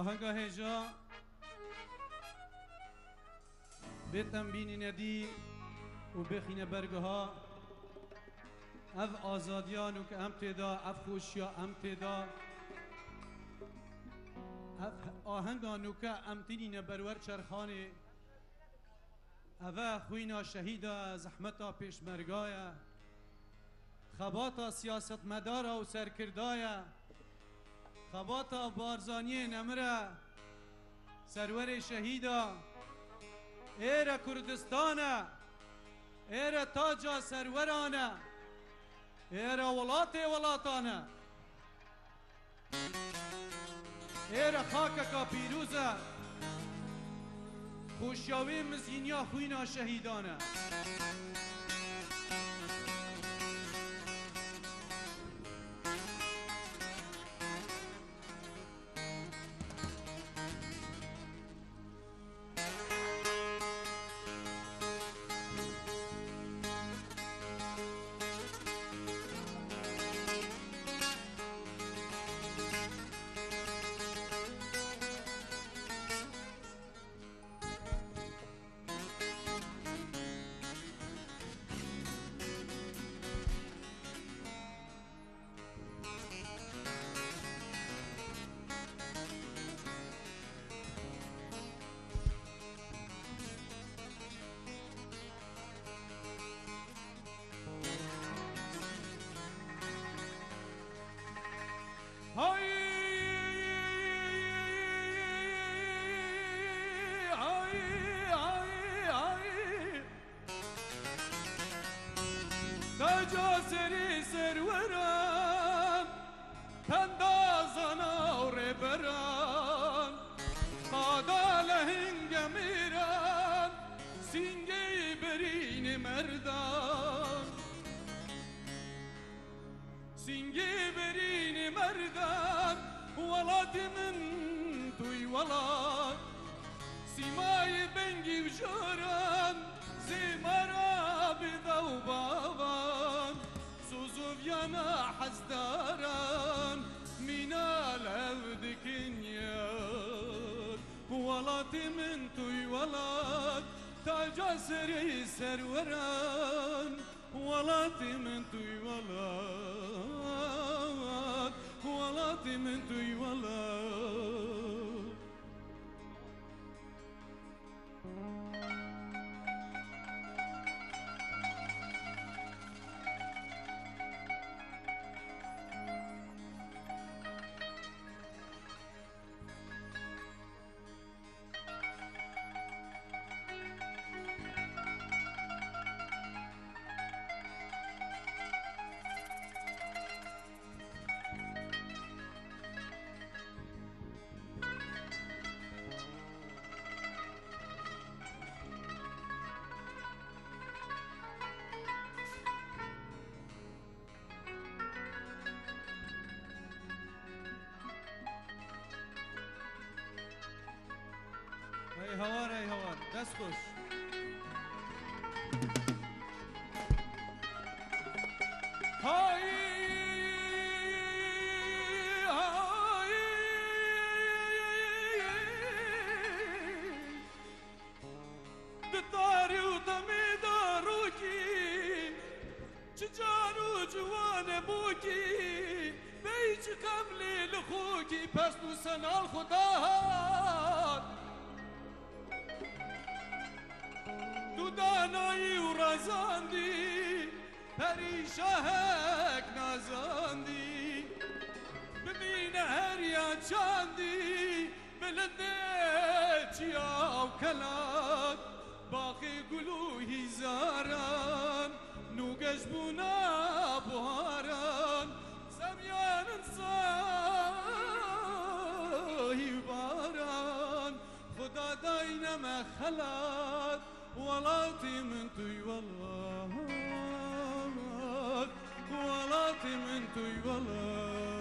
آهنگا هجا بیتم بینی ندی و بخینه برگها اف آزادیانو که ام تیدا اف خوشیا ام تیدا اف آهنگانو که ام تینینه برور چرخانه اوه خوینا شهیدا زحمتا پیشمرگایا خباتا سیاست مدارا و سرکردایا خباتا بارزانی نمره سرور شهیدا ایره کردستانه ایره تاجا سرورانه ایره ولاتانه ایره خاککا پیروزه خوشیاوی مزینیا خوینا شهیدانه تاجا سری سرورم تندازانا و ربرم قادا لهنگ میرم سینگی برین مردم سینگی برین مردم ولات من توی ولات سیمای بنگی و جارم زمرا بدا و بابان سوزوفيانا حزداران مينا العبد كنيان ولاتي من توي ولات تاجا سري سروران ولاتي من توي ولات ولاتي من توي ولات ای هوار دست خوش های دتاری و دمی داروکی چجانو جوان بوکی بیچ کملی لخوکی پس تو سنال خدا تو دانایی و رزاندی پریشاهک نازاندی ببین هر یا چاندی بلنده چیا و کلان باقی گلو هزاران نوگش بونا بهاران سمیان انصاهی باران خدا داینم خلات ولاتي من توي ولات ولاتي من توي ولات